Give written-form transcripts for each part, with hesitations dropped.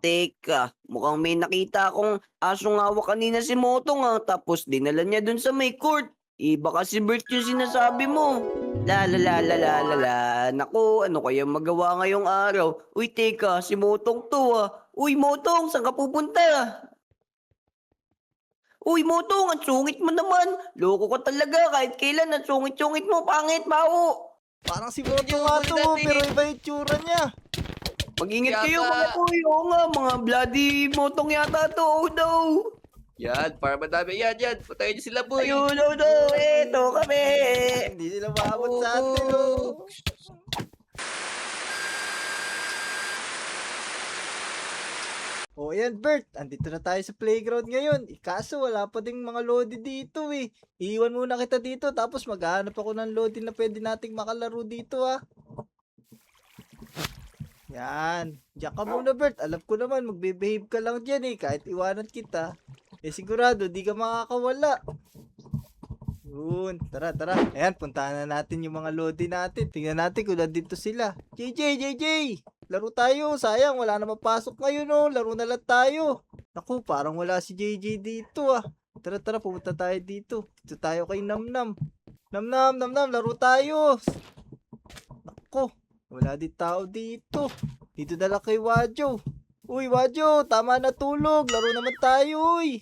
Teka, mukhang may nakita akong asong hawak kanina si Motong tapos dinala niya dun sa may court. Baka si Bert yung sinasabi mo. La la la la la la la. Naku, ano kaya magawa ngayong araw? Uy, teka, si Motong to Uy, Motong, saan ka pupunta? Uy, Motong, ang sungit mo naman. Loko ka talaga kahit kailan ang sungit-sungit mo, pangit, baho. Parang si Moto Yung nga ano to, pero natin. iba yung tsura niya. Mag-ingat Kaya kayo nga. mga kuy. Oo nga, mga bloody Motong yata to. Oh, daw. Yan, para madami. Yan. Patayin niyo sila, boy. Ayun, oh, daw. Eto kami. Hindi sila maabot sa atin, Oh. oh. O yan, Bert, andito na tayo sa playground ngayon. Kaso wala pa ding mga lodi dito eh. Iiwan muna kita dito tapos maghahanap ako ng lodi na pwede nating makalaro dito ah. Yan. Diyan ka muna, Bert. Alam ko naman, magbe-behave ka lang dyan eh. Kahit iwanan kita. Sigurado, di ka makakawala. Yun. Tara. Ayan, puntahan na natin yung mga lodi natin. Tingnan natin kung nandito sila. JJ! Laro tayo. Sayang, wala na mapasok ngayon oh. Laro na lang tayo. Naku, parang wala si JJ dito ah. Tara, pumunta tayo dito. Dito tayo kay Namnam. Namnam, laro tayo. Naku, wala din tao dito. Dito na lang kay Wajo. Uy, Wajo, tama na tulog. Laro naman tayo, uy.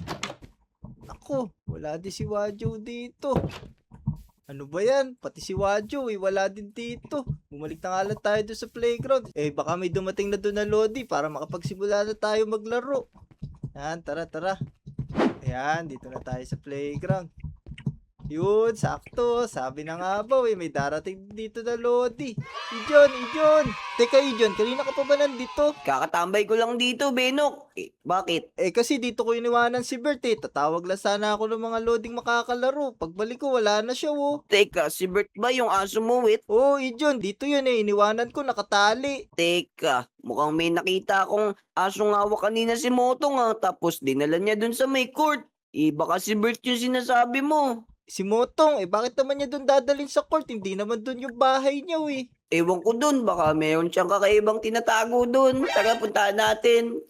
Naku, wala din si Wajo dito. Ano ba yan? Pati si Wajo, wala din dito. Bumalik na nga lang tayo doon sa playground. Baka may dumating na doon na Lodi para makapagsimula na tayo maglaro. Yan, tara. Ayan, dito na tayo sa playground. Yun, sakto. Sabi na nga ba, may darating dito na Lodi. Ijon. Teka, Ijon, kanina ka pa ba nandito? Kakatambay ko lang dito, Benok. Bakit? Kasi dito ko iniwanan si Bert eh. Tatawag lang sana ako ng mga loading makakalaro. Pagbalik ko, wala na siya oh. Teka, si Bert ba yung aso mo, wait? Oo, Ijon, dito yun eh. Iniwanan ko, nakatali. Teka, mukhang may nakita akong asong hawak kanina si Motong tapos dinala niya dun sa may court. Baka si Bert yung sinasabi mo. Si Motong, bakit naman niya doon dadalhin sa court? Hindi naman doon yung bahay niya eh. Ewan ko dun, baka meron siyang kakaibang tinatago dun. Tara, puntahan natin.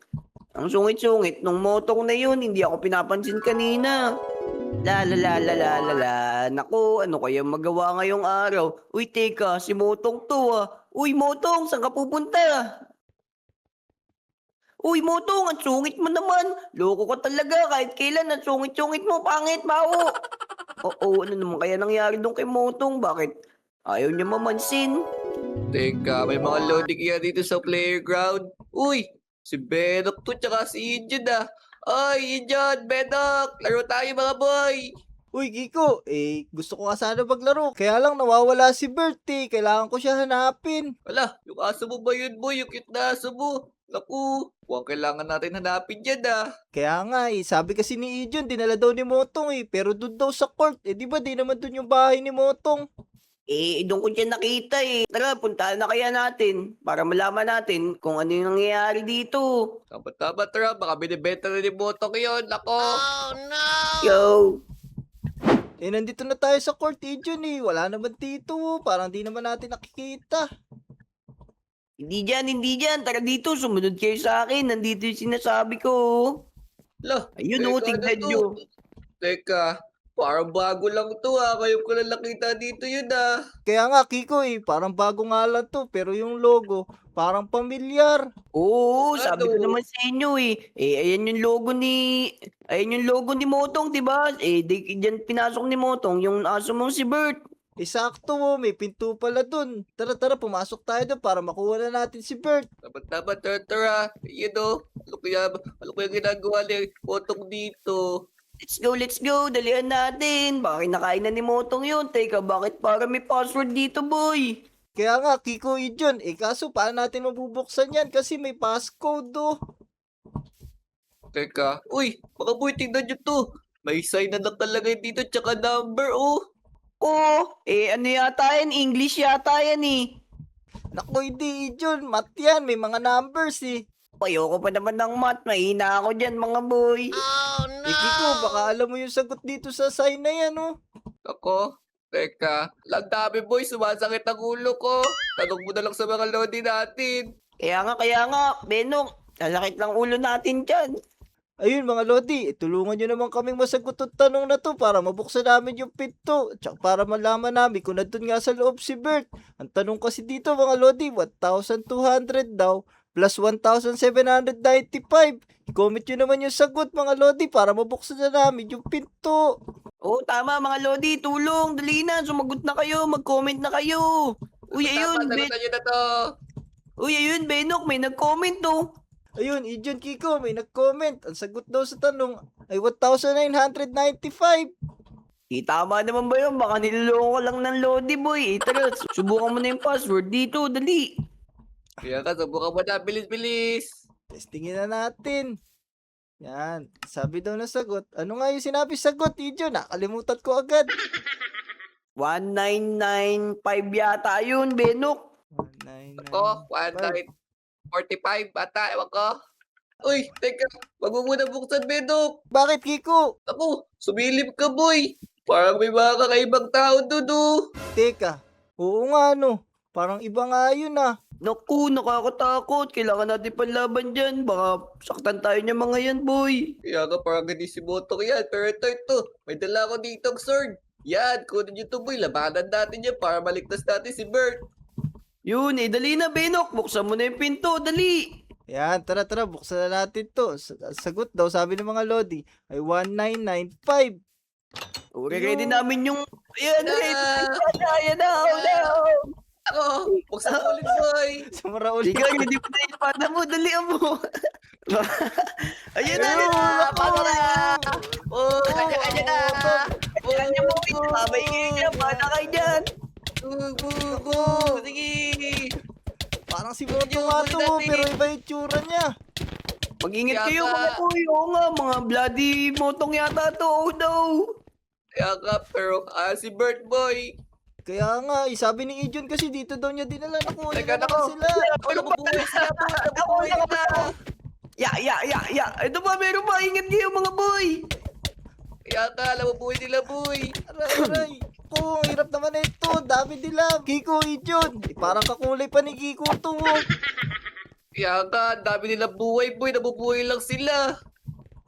Ang sungit-sungit nung Motong na yun, hindi ako pinapansin kanina. La la la la la la la. Naku, ano kaya magawa ngayong araw? Uy, teka, si Motong to Uy, Motong, saan ka pupunta? Uy, Motong, ang sungit mo naman. Loko ka talaga kahit kailan ang sungit-sungit mo, pangit, baho. Oo, ano naman kaya nangyari doon kay Motong? Bakit ayaw niya mamansin? Teka, may mga loading yan dito sa playground. Uy, si Benok to, tsaka si Injun Ay, Injun, Benok, laro tayo mga boy. Uy, Kiko, gusto ko nga sana maglaro. Kaya lang nawawala si Bert eh. Kailangan ko siya hanapin. Wala, yung aso mo ba yun, boy? Yung cute na aso mo. Naku, mukhang kailangan natin hanapin yan Kaya nga sabi kasi ni Ijon, dinala daw ni Motong pero doon daw sa court. Di ba di naman doon yung bahay ni Motong? Doon ko siya nakita Tara, puntahan na kaya natin para malaman natin kung ano yung nangyayari dito. Tama, tara, baka binibenta na ni Botong yun. Nako. Yo! Nandito na tayo sa court, Ijon Wala naman dito. Parang di naman natin nakikita. Hindi dyan. Tara dito, sumunod kayo sa akin. Nandito yung sinasabi ko. Lah, Ayun teka, tignan ano to? nyo. Teka, parang bago lang to Ngayon ko lang nakita dito yun Kaya nga, Kiko parang bago nga lang to. Pero yung logo, parang pamilyar. Oo, sabi ko Ano? naman sa inyo ayan yung logo ni Motong, di ba? Diyan pinasok ni Motong yung aso mong si Bert. Sakto may pinto pala dun. Tara, pumasok tayo dun para makuha na natin si Bert. Tama, tara. Ano kaya ginagawa ni Botong dito? Let's go, dalihan natin. Baka kinakain na ni Motong yun. Teka, bakit para may password dito, boy? Kaya nga, Kiko Ijon, kaso paano natin mabubuksan yan kasi may passcode Teka, uy, mga boy, tingnan nyo to. May sign na nakalagay dito, tsaka number, Ano yata yan? English yata yan Naku, hindi Ijon, math yan, may mga numbers Ayoko pa naman ng math. Mahina ako dyan, mga boy. Kiko, baka alam mo yung sagot dito sa sign na yan Ako, teka, lang dami boy, sumasakit ang ulo ko. Tanong mo na lang sa mga lodi natin. Kaya nga, Benong. Lalakit lang ulo natin dyan. Ayun mga Lodi, tulungan nyo naman kaming masagot ang tanong na to para mabuksan namin yung pinto. Tsaka para malaman namin kung nandun nga sa loob si Bert. Ang tanong kasi dito mga Lodi, 1,200 daw plus 1,795. I-comment nyo naman yung sagot mga Lodi para mabuksan na namin yung pinto. Oo, tama mga Lodi, tulong. Dali na, sumagot na kayo, mag-comment na kayo. Uy, ayun, Sagutan nyo na to. ayun, Benok, may nag-comment to. Ayun, Ijon Kiko, may nag-comment. Ang sagot daw sa tanong ay 1,995. Tama naman ba yun? Baka niloloko ka lang ng Lodi, boy. Tara, subukan mo na yung password dito, dali. Kaya ka, subukan mo na. Bilis-bilis. Testingin na natin. Yan, sabi daw na sagot. Ano nga yung sinabi sagot, Ijon? Nakalimutan ko agad. 1995 yata yun, Benok. 199. Ako, 1945 ata. Ewan ko. Uy, teka. Wag mo muna buksan, Benok. Bakit, Kiko? Ako, sumilip ka, boy. Parang may mga kakaibang tao doon, oh. Teka, oo nga no. Parang iba nga yun ah. Naku, nakakatakot. Kailangan natin panlaban dyan. Baka saktan tayo niya mga yan, boy. Kaya ka parang hindi si Motok yan. Pero ito. May dala ko dito ang sword. Yan, kunin nyo to, boy. Labanan natin yan para maligtas natin si Bert. Yun, dali na, Benok. Buksan mo na yung pinto, dali. Yan, tara, buksan na natin to. Sagot daw, sabi ng mga Lodi, ay 1995. Ready namin yung... Ayan, Na! ready. Ayan na, Ako, buksan mo ulit, boy. Sumara ulit. Sige, hindi mo na yung espada mo. Dali mo. Ayun na. Paano na? Oh, kanya-kanya na. Kanya mo. Babay kayo dyan. Bala kayo dyan. Go. Sige. Parang si Moto Yung nga to, dati. pero iba yung tsura niya. Mag-ingat Kaya kayo ka- mga boy. Oo nga, mga bloody motong yata to. Oh no. Kaya ka, pero si Bert, boy. Kaya nga, sabi ni Ijon kasi dito daw niya dinala na kunin Teka, naman nako. sila. Ako, nabubuhay sila, boy. Nabubuhay sila. Ya. Ito ba, meron ba? Ingat kayo mga boy. Kaya ka, nabubuhay nila, boy. Aray. Kung ang hirap naman na ito, dami dilam. Kiko, Ijon. Parang kakulay pa ni Kiko to. Kaya ka, ang dami nila buhay, boy. Nabubuhay lang sila.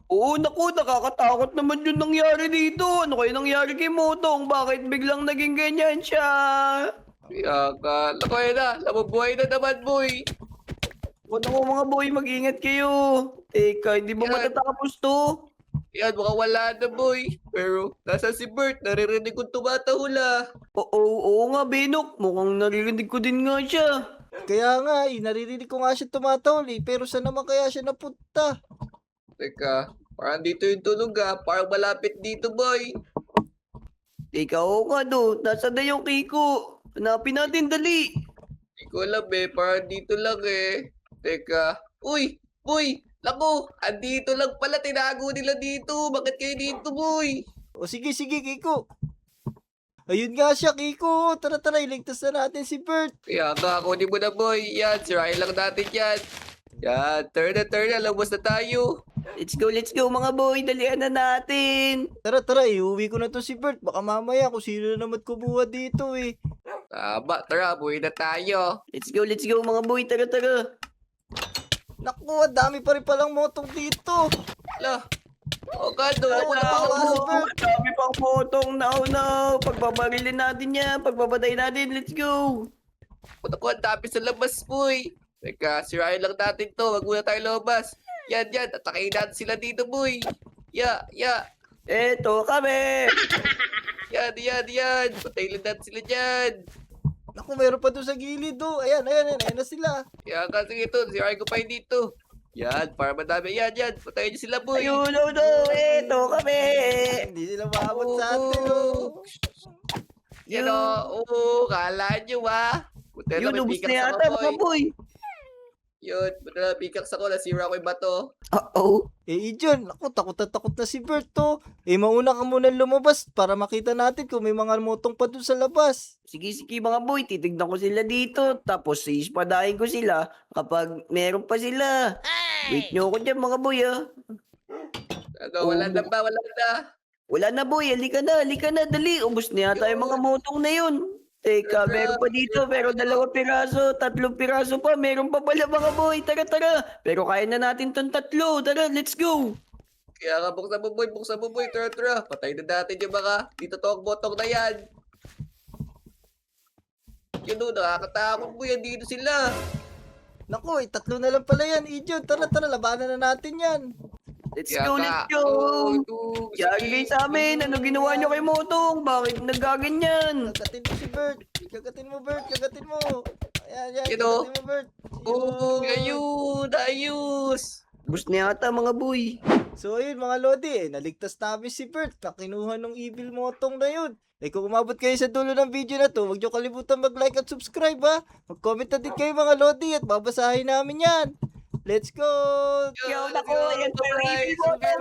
Oo, naku, nakakatakot naman yung nangyari dito. Ano kayo nangyari kay Motong? Bakit biglang naging ganyan siya? Kaya ka, naku, yun na. Nabubuhay na naman, boy. Ano ko mga boy, mag-ingat kayo. Teka, hindi ba Yan. matatapos to? Yan, mukhang wala na, boy. Pero, nasa si Bert? Naririnig kong tumatahula. Oo nga, Benok. Mukhang naririnig ko din nga siya. Kaya nga, naririnig ko nga siya tumatawli. Pero saan naman kaya siya napunta? Teka, parang dito yung tunog, ah. Parang malapit dito, boy. Teka, oo nga do. Nasaan na yung Kiko? Hanapin natin, dali. Hindi ko alam, eh. Parang dito lang, eh. Teka. Uy! Boy! Naku! Andito lang pala. Tinago nila dito. Bakit kayo dito, boy? O sige, Kiko. Ayun nga siya, Kiko. Tara, iligtas na natin si Bert. Kaya nga, kunin mo na, boy. Yan, sirahin lang natin yan. Yan, turn na. Labas na tayo. Let's go mga boy. Dalian na natin. Tara, iuwi ko na to si Bert. Baka mamaya kung sino na naman kumuha dito eh. Tama, tara. Buhay na tayo. Let's go mga boy. Tara. Naku, ang dami pa rin palang motong dito. Ala. O, Kado. Wala Wala pa pa ako. Dami pang Motong. No. Pagbabarilin natin yan. Pagbabatay natin. Let's go. Punta ko ang dami sa labas, boy. Teka, sirahin lang natin to. Wag muna tayo lumabas. Yan. Atakayin natin sila dito, boy. Ya. Eto kami. Yan. Patayin lang natin sila dyan. Naku, meron pa doon sa gilid oh. Ayan na sila. Kaya kasi ito, sirahin ko pa yun dito. Yan, para madami. Yan. Patayin niyo sila, boy. Ayun, no. Eto kami. Hindi sila maabot sa atin oh. Yan o. Oo, kala nyo ba? Buti Yun, na may ubus pickaxe na ako, yata boy. mga boy. Yun, buti na may pickaxe ako. Nasira ko yung bato. Uh-oh. Ijon, naku, takot na si Bert oh. Mauna ka muna lumabas para makita natin kung may mga motong pa doon sa labas. Sige mga boy, titignan ko sila dito. Tapos iispadahin ko sila kapag meron pa sila. Wait nyo ako dyan mga boy ah. Ano, wala na ba? Wala na. Wala na boy, halika na, dali. Ubus na yata yung mga motong na yun. Teka, meron pa dito, pero 2 piraso, 3 piraso pa, meron pa pala mga boy. Tara, tara. Pero kaya na natin tong 3. Tara, let's go. Kaya nga, buksan mo boy, tara. Patay na natin yung mga dito tokbotong na yan. Yun o, nakakatakot boy, dito sila. Naku, 3 na lang pala yan, Ijon. Tara, labanan na natin yan. Let's Kaya go, nga, let's go. ito, Yari kayo sa amin. Ano ginawa nyo kay Motong? Bakit nagkaganyan? Kagatin mo si Bert. Kagatin mo, Bert. Kagatin mo. Ayan, Ito. kagatin mo, Bert. Oh, ayos. Bus na yata mga boy. So ayun mga Lodi, naligtas namin si Bert na kinuha ng evil motong na yun. Kung umabot kayo sa dulo ng video na to, huwag nyo kalimutan mag-like at subscribe ha. Mag-comment na din kayo mga Lodi at babasahin namin yan. Let's go! Yo, nako, ayan pa yung Bye, ibig mo. bye.